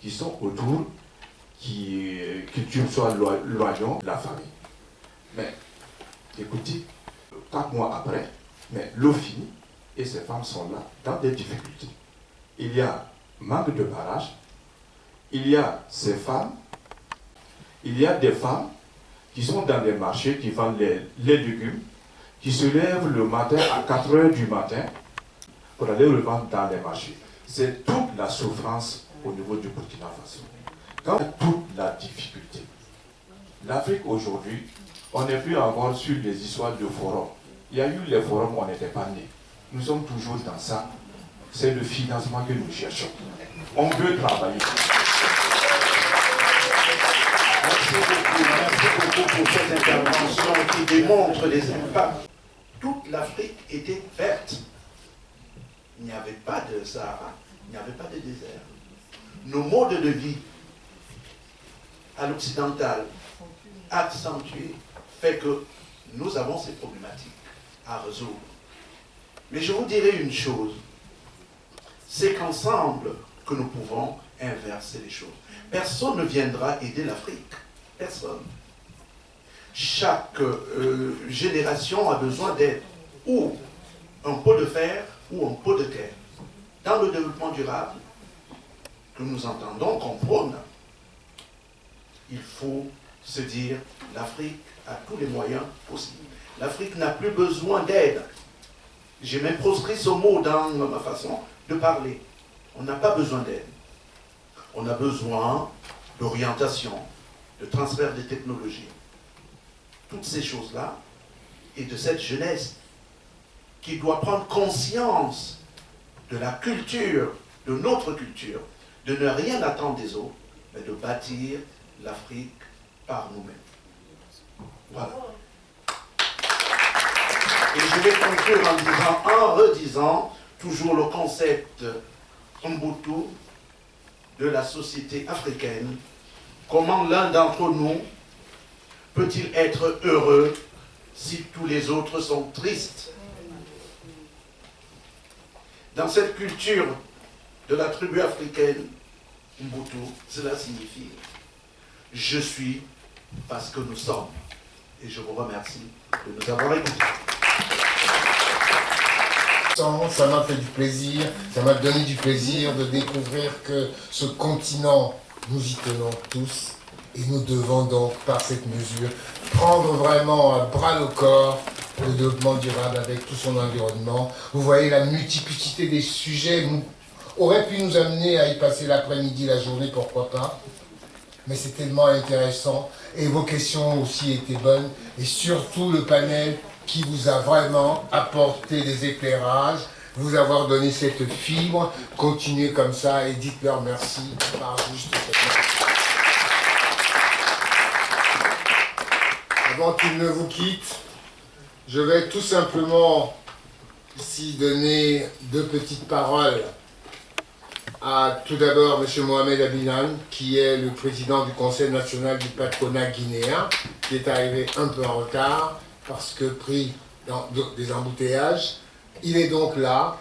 qui sont autour, que Dieu soit loyaux, la famille. Mais, écoutez, 4 mois après, mais l'eau finit et ces femmes sont là dans des difficultés. Il y a manque de barrage, il y a ces femmes, il y a des femmes qui sont dans les marchés, qui vendent les légumes, qui se lèvent le matin à 4 h du matin pour aller le vendre dans les marchés. C'est toute la souffrance au niveau du Burkina Faso. Quand toute la difficulté. L'Afrique aujourd'hui, on n'est plus encore sur les histoires de forums. Il y a eu les forums où on n'était pas nés. Nous sommes toujours dans ça. C'est le financement que nous cherchons. On veut travailler. Merci beaucoup pour cette intervention qui démontre les impacts. Toute l'Afrique était verte. Il n'y avait pas de Sahara, il n'y avait pas de désert. Nos modes de vie à l'occidental accentués fait que nous avons ces problématiques à résoudre. Mais je vous dirai une chose, c'est qu'ensemble que nous pouvons inverser les choses. Personne ne viendra aider l'Afrique. Personne. Chaque génération a besoin d'être ou un pot de fer ou un pot de terre. Dans le développement durable que nous entendons qu'on prône, il faut se dire l'Afrique a tous les moyens possibles. L'Afrique n'a plus besoin d'aide. J'ai même proscrit ce mot dans ma façon de parler. On n'a pas besoin d'aide. On a besoin d'orientation, de transfert des technologies. Toutes ces choses-là, et de cette jeunesse qui doit prendre conscience de la culture, de notre culture, de ne rien attendre des autres, mais de bâtir l'Afrique par nous-mêmes. Voilà. Et je vais conclure en redisant toujours le concept Ubuntu de la société africaine. Comment l'un d'entre nous peut-il être heureux si tous les autres sont tristes? Dans cette culture de la tribu africaine, Ubuntu, cela signifie « Je suis parce que nous sommes ». Et je vous remercie de nous avoir écoutés. Ça m'a fait du plaisir, ça m'a donné du plaisir de découvrir que ce continent, nous y tenons tous. Et nous devons donc, par cette mesure, prendre vraiment à bras le corps le développement durable avec tout son environnement. Vous voyez, la multiplicité des sujets aurait pu nous amener à y passer l'après-midi, la journée, pourquoi pas. Mais c'est tellement intéressant. Et vos questions aussi étaient bonnes. Et surtout le panel qui vous a vraiment apporté des éclairages, vous avoir donné cette fibre. Continuez comme ça et dites-leur merci par juste cette merci. Avant qu'il ne vous quitte, je vais tout simplement ici donner 2 petites paroles à tout d'abord M. Mohamed Abinan, qui est le président du Conseil national du patronat guinéen, qui est arrivé un peu en retard parce que pris dans des embouteillages. Il est donc là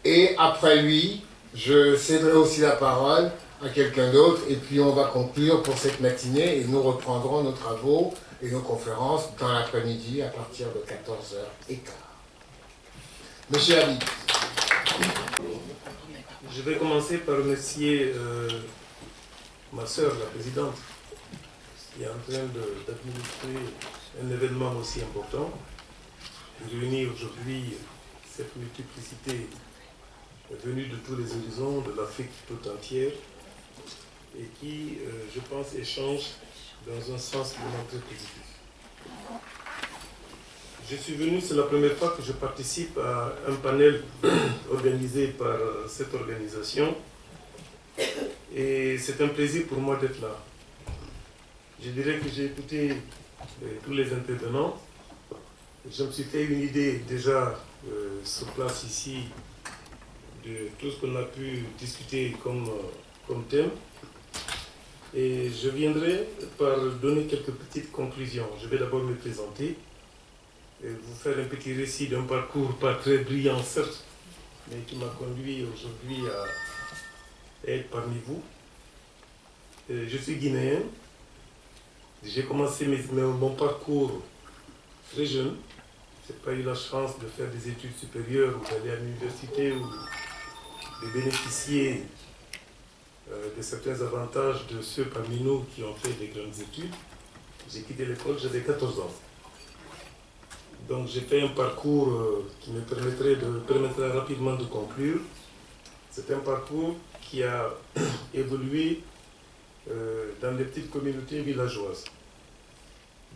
et après lui, je céderai aussi la parole à quelqu'un d'autre et puis on va conclure pour cette matinée et nous reprendrons nos travaux et nos conférences dans l'après-midi à partir de 14h15. Monsieur Habib. Je vais commencer par remercier ma sœur, la présidente, qui est en train d'administrer un événement aussi important, de réunir aujourd'hui cette multiplicité venue de tous les horizons, de l'Afrique tout entière, et qui, je pense, échange dans un sens vraiment très positif. Je suis venu, c'est la première fois que je participe à un panel organisé par cette organisation et c'est un plaisir pour moi d'être là. Je dirais que j'ai écouté tous les intervenants. Je me suis fait une idée déjà sur place ici de tout ce qu'on a pu discuter comme thème. Et je viendrai par donner quelques petites conclusions. Je vais d'abord me présenter et vous faire un petit récit d'un parcours pas très brillant certes, mais qui m'a conduit aujourd'hui à être parmi vous. Je suis guinéen. J'ai commencé mon parcours très jeune. Je n'ai pas eu la chance de faire des études supérieures ou d'aller à l'université ou de bénéficier de certains avantages de ceux parmi nous qui ont fait des grandes études. J'ai quitté l'école, j'avais 14 ans. Donc j'ai fait un parcours qui me permettrait rapidement de conclure. C'est un parcours qui a évolué dans les petites communautés villageoises.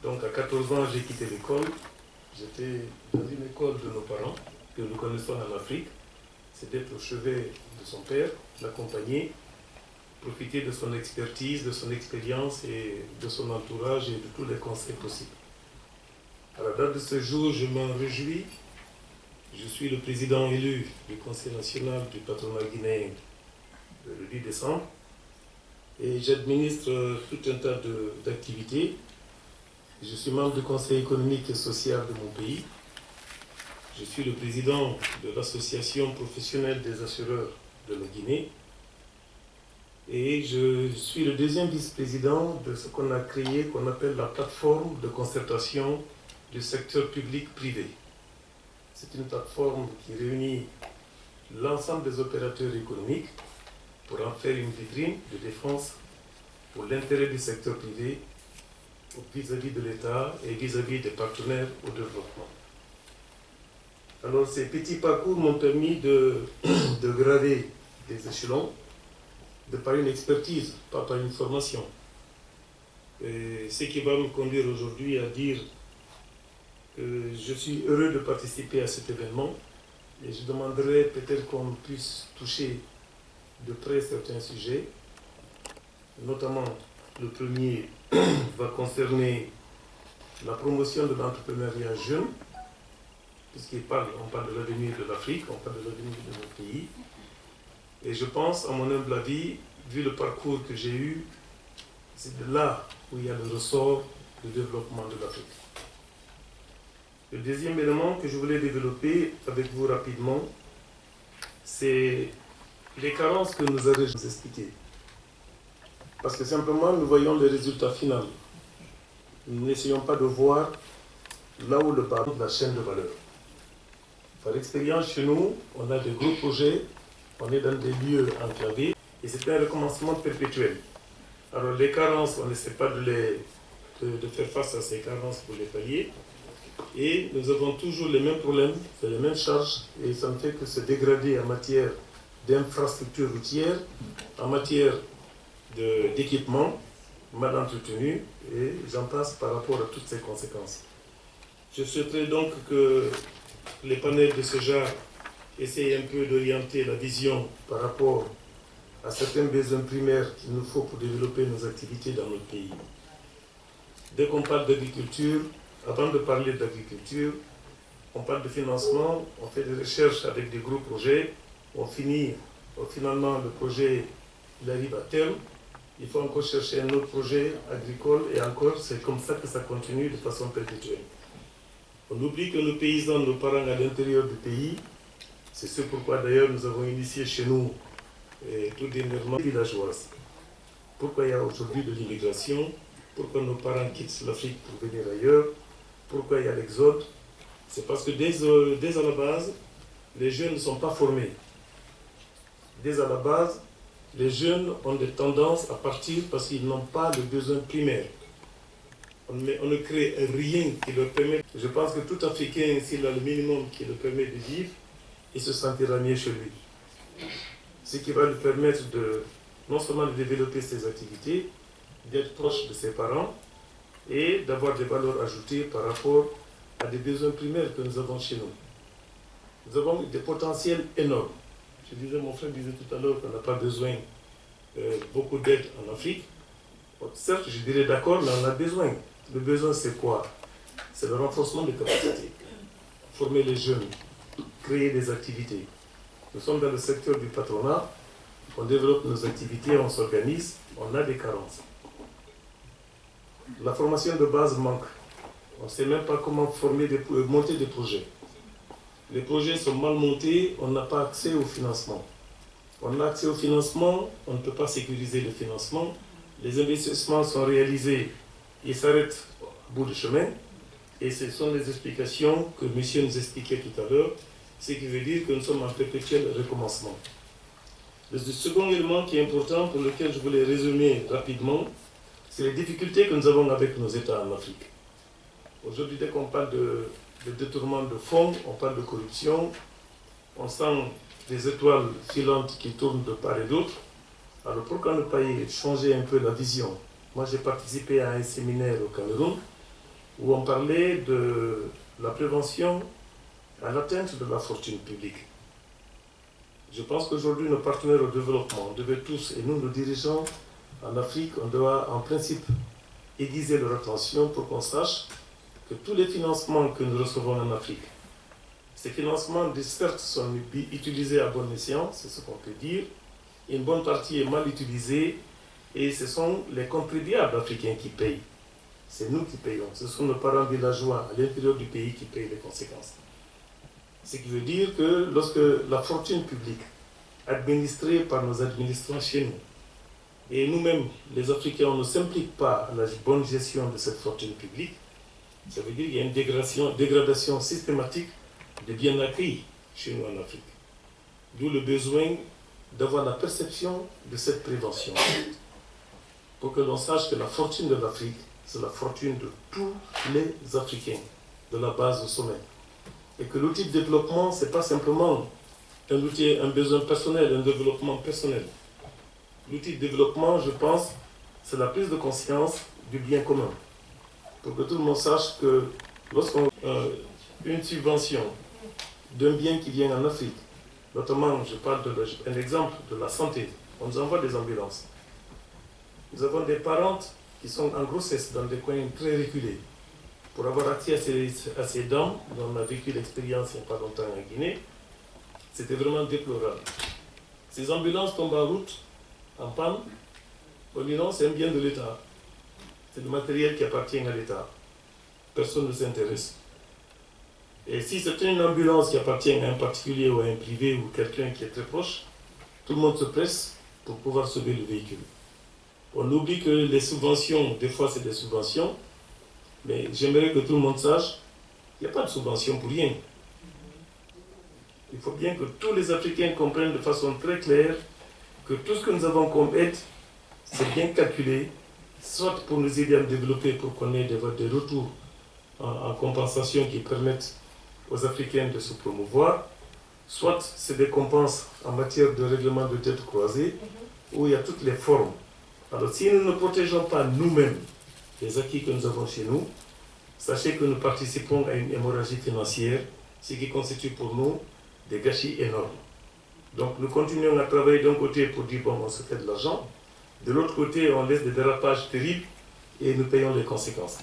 Donc à 14 ans, j'ai quitté l'école. J'étais dans une école de nos parents, que nous connaissons en Afrique. C'est d'être au chevet de son père, l'accompagner, profiter de son expertise, de son expérience et de son entourage et de tous les conseils possibles. À la date de ce jour, je m'en réjouis. Je suis le président élu du Conseil national du patronat guinéen le 10 décembre et j'administre tout un tas d'activités. Je suis membre du Conseil économique et social de mon pays. Je suis le président de l'Association professionnelle des assureurs de la Guinée. Et je suis le deuxième vice-président de ce qu'on a créé, qu'on appelle la plateforme de concertation du secteur public-privé. C'est une plateforme qui réunit l'ensemble des opérateurs économiques pour en faire une vitrine de défense pour l'intérêt du secteur privé vis-à-vis de l'État et vis-à-vis des partenaires au développement. Alors ces petits parcours m'ont permis de graver des échelons de par une expertise, pas par une formation. Et ce qui va me conduire aujourd'hui à dire que je suis heureux de participer à cet événement et je demanderai peut-être qu'on puisse toucher de près certains sujets, notamment le premier va concerner la promotion de l'entrepreneuriat jeune, puisqu'on parle de l'avenir de l'Afrique, on parle de l'avenir de notre pays. Et je pense, à mon humble avis, vu le parcours que j'ai eu, c'est de là où il y a le ressort du développement de l'Afrique. Le deuxième élément que je voulais développer avec vous rapidement, c'est les carences que nous allons vous expliquer. Parce que simplement, nous voyons le résultat final. Nous n'essayons pas de voir là où le bas de la chaîne de valeur. Par expérience, chez nous, on a de gros projets, on est dans des lieux enclavés, et c'est un recommencement perpétuel. Alors les carences, on n'essaie pas de faire face à ces carences pour les pallier, et nous avons toujours les mêmes problèmes, les mêmes charges, et ça ne fait que se dégrader en matière d'infrastructures routières, en matière d'équipement mal entretenu, et j'en passe par rapport à toutes ces conséquences. Je souhaiterais donc que les panels de ce genre essayent un peu d'orienter la vision par rapport à certains besoins primaires qu'il nous faut pour développer nos activités dans notre pays. Dès qu'on parle d'agriculture, avant de parler d'agriculture, on parle de financement, on fait des recherches avec des gros projets, finalement le projet il arrive à terme, il faut encore chercher un autre projet agricole et encore c'est comme ça que ça continue de façon perpétuelle. On oublie que nos paysans, nos parents à l'intérieur du pays, c'est ce pourquoi d'ailleurs nous avons initié chez nous tout dernièrement villageoise. Pourquoi il y a aujourd'hui de l'immigration, pourquoi nos parents quittent l'Afrique pour venir ailleurs, pourquoi il y a l'exode, c'est parce que dès à la base, les jeunes ne sont pas formés. Dès à la base, les jeunes ont des tendances à partir parce qu'ils n'ont pas le besoin primaire. On ne crée rien qui leur permet. Je pense que tout Africain, s'il a le minimum qui le permet de vivre, il se sentira mieux chez lui. Ce qui va lui permettre non seulement de développer ses activités, d'être proche de ses parents et d'avoir des valeurs ajoutées par rapport à des besoins primaires que nous avons chez nous. Nous avons des potentiels énormes. Mon frère disait tout à l'heure qu'on n'a pas besoin beaucoup d'aide en Afrique. Certes, je dirais d'accord, mais on a besoin. Le besoin, c'est quoi? C'est le renforcement des capacités. Former les jeunes, créer des activités. Nous sommes dans le secteur du patronat, on développe nos activités, on s'organise, on a des carences. La formation de base manque. On ne sait même pas comment monter des projets. Les projets sont mal montés, on n'a pas accès au financement. On a accès au financement, on ne peut pas sécuriser le financement. les investissements sont réalisés et s'arrêtent au bout du chemin. Et ce sont les explications que monsieur nous expliquait tout à l'heure, ce qui veut dire que nous sommes en perpétuel recommencement. Le second élément qui est important, pour lequel je voulais résumer rapidement, c'est les difficultés que nous avons avec nos États en Afrique. Aujourd'hui, dès qu'on parle de détournement de fonds, on parle de corruption, on sent des étoiles filantes qui tournent de part et d'autre. Alors pourquoi ne pas changer un peu la vision? Moi, j'ai participé à un séminaire au Cameroun où on parlait de la prévention à l'atteinte de la fortune publique. Je pense qu'aujourd'hui, nos partenaires au développement devaient tous, et nous, nos dirigeants en Afrique, on doit en principe aiguiser leur attention pour qu'on sache que tous les financements que nous recevons en Afrique, ces financements, certes, sont utilisés à bon escient, c'est ce qu'on peut dire. Une bonne partie est mal utilisée et ce sont les contribuables africains qui payent. C'est nous qui payons. Ce sont nos parents villageois à l'intérieur du pays qui payent les conséquences. Ce qui veut dire que lorsque la fortune publique, administrée par nos administrants chez nous, et nous-mêmes, les Africains, on ne s'implique pas à la bonne gestion de cette fortune publique, ça veut dire qu'il y a une dégradation systématique des biens acquis chez nous en Afrique. D'où le besoin d'avoir la perception de cette prévention. Pour que l'on sache que la fortune de l'Afrique, c'est la fortune de tous les Africains, de la base au sommet. Et que l'outil de développement, ce n'est pas simplement un besoin personnel, un développement personnel. L'outil de développement, je pense, c'est la prise de conscience du bien commun. Pour que tout le monde sache que lorsqu'on a une subvention d'un bien qui vient en Afrique, notamment, je parle d'un exemple de la santé, on nous envoie des ambulances. Nous avons des parentes qui sont en grossesse dans des coins très reculés. Pour avoir accès à ces dames, dont on a vécu l'expérience il n'y a pas longtemps en Guinée, c'était vraiment déplorable. Ces ambulances tombent en route, en panne, on dit non, c'est un bien de l'État. C'est du matériel qui appartient à l'État. Personne ne s'intéresse. Et si c'est une ambulance qui appartient à un particulier ou à un privé ou quelqu'un qui est très proche, tout le monde se presse pour pouvoir sauver le véhicule. On oublie que les subventions, des fois c'est des subventions, mais j'aimerais que tout le monde sache qu'il n'y a pas de subvention pour rien. Il faut bien que tous les Africains comprennent de façon très claire que tout ce que nous avons comme aide, c'est bien calculé, soit pour nous aider à développer, pour qu'on ait des retours en compensation qui permettent aux Africains de se promouvoir, soit c'est des compenses en matière de règlement de dette croisée, où il y a toutes les formes. Alors si nous ne protégeons pas nous-mêmes les acquis que nous avons chez nous, sachez que nous participons à une hémorragie financière, ce qui constitue pour nous des gâchis énormes. Donc nous continuons à travailler d'un côté pour dire bon, on se fait de l'argent, de l'autre côté on laisse des dérapages terribles et nous payons les conséquences.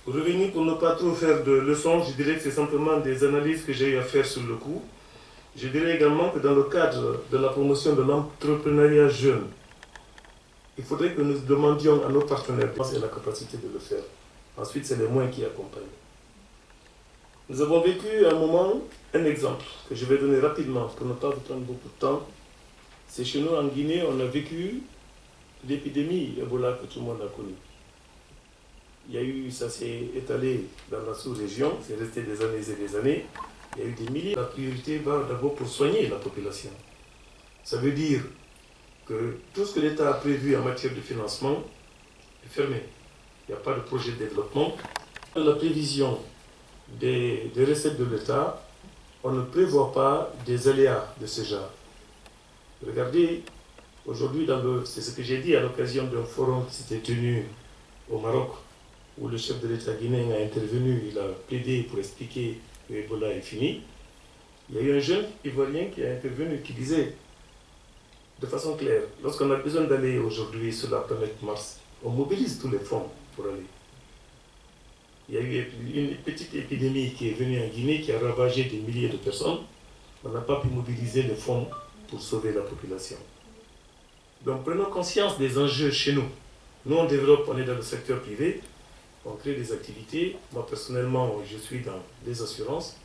Pour revenir, pour ne pas trop faire de leçons, je dirais que c'est simplement des analyses que j'ai eu à faire sur le coup. Je dirais également que dans le cadre de la promotion de l'entrepreneuriat jeune, il faudrait que nous demandions à nos partenaires la capacité de le faire. Ensuite, c'est les moyens qui accompagnent. Nous avons vécu à un moment, un exemple que je vais donner rapidement pour ne pas vous prendre beaucoup de temps. C'est chez nous en Guinée, on a vécu l'épidémie Ebola que tout le monde a connue. Il y a eu, ça s'est étalé dans la sous-région, c'est resté des années et des années. Il y a eu des milliers. La priorité va d'abord pour soigner la population. Ça veut dire que tout ce que l'État a prévu en matière de financement est fermé. Il n'y a pas de projet de développement. La prévision des recettes de l'État, on ne prévoit pas des aléas de ce genre. Regardez, aujourd'hui, c'est ce que j'ai dit à l'occasion d'un forum qui s'était tenu au Maroc, où le chef de l'État guinéen a intervenu, il a plaidé pour expliquer que Ebola est fini. Il y a eu un jeune Ivoirien qui a intervenu, qui disait de façon claire, lorsqu'on a besoin d'aller aujourd'hui sur la planète Mars, on mobilise tous les fonds pour aller. Il y a eu une petite épidémie qui est venue en Guinée, qui a ravagé des milliers de personnes. On n'a pas pu mobiliser les fonds pour sauver la population. Donc prenons conscience des enjeux chez nous. Nous, on développe, on est dans le secteur privé, on crée des activités. Moi, personnellement, je suis dans des assurances.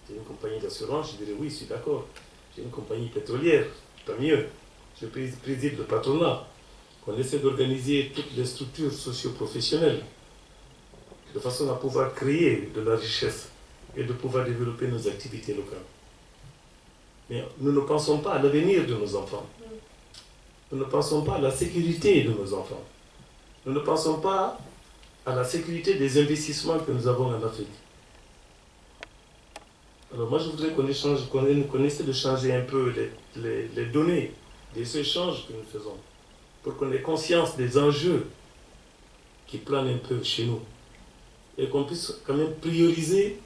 J'ai une compagnie d'assurance, je dirais oui, je suis d'accord. J'ai une compagnie pétrolière, tant mieux. Je préside le patronat. qu'on essaie d'organiser toutes les structures socio-professionnelles de façon à pouvoir créer de la richesse et de pouvoir développer nos activités locales. Mais nous ne pensons pas à l'avenir de nos enfants. Nous ne pensons pas à la sécurité de nos enfants. Nous ne pensons pas à la sécurité des investissements que nous avons en Afrique. Alors moi je voudrais qu'on essaie de changer un peu les données des échanges que nous faisons pour qu'on ait conscience des enjeux qui planent un peu chez nous et qu'on puisse quand même prioriser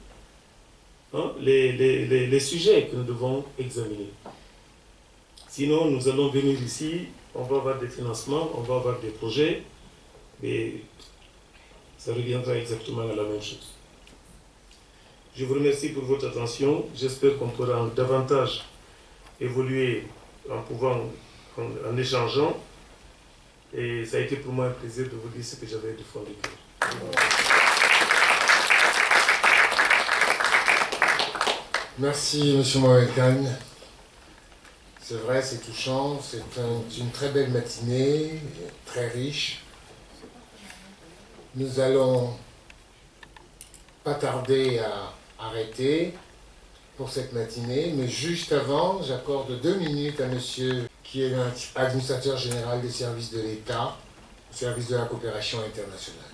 les sujets que nous devons examiner. Sinon, nous allons venir ici, on va avoir des financements, on va avoir des projets, et ça reviendra exactement à la même chose. Je vous remercie pour votre attention. J'espère qu'on pourra davantage évoluer en échangeant. Et ça a été pour moi un plaisir de vous dire ce que j'avais du fond du cœur. Merci, M. Mohamed Khan. C'est vrai, c'est touchant. C'est une très belle matinée, très riche. Nous allons pas tarder à arrêter pour cette matinée, mais juste avant, j'accorde 2 minutes à monsieur qui est l'administrateur général des services de l'État, au service de la coopération internationale.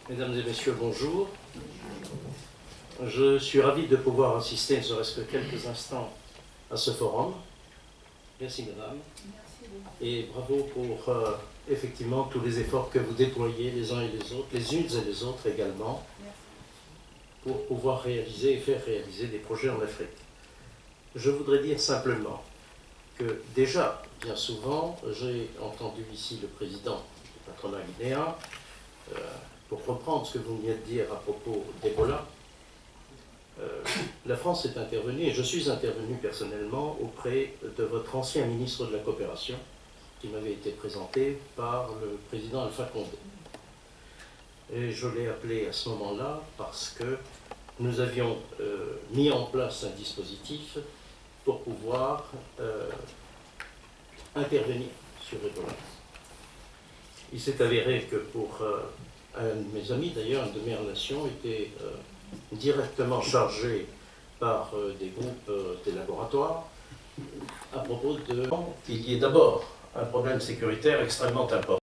Mesdames et messieurs, bonjour. Je suis ravi de pouvoir assister, ne serait-ce que quelques instants, à ce forum. Merci, mesdames. Et bravo pour effectivement tous les efforts que vous déployez les uns et les autres, les unes et les autres également, pour pouvoir réaliser et faire réaliser des projets en Afrique. Je voudrais dire simplement que déjà, bien souvent, j'ai entendu ici le président du patronat guinéen, pour reprendre ce que vous venez de dire à propos d'Ebola. La France est intervenue, et je suis intervenu personnellement auprès de votre ancien ministre de la Coopération, qui m'avait été présenté par le président Alpha Condé. Et je l'ai appelé à ce moment-là parce que nous avions mis en place un dispositif pour pouvoir intervenir sur Ebola. Il s'est avéré que pour un de mes amis, d'ailleurs, une de mes relations, était directement chargé par des groupes, des laboratoires, à propos de qu'il y ait d'abord un problème sécuritaire extrêmement important.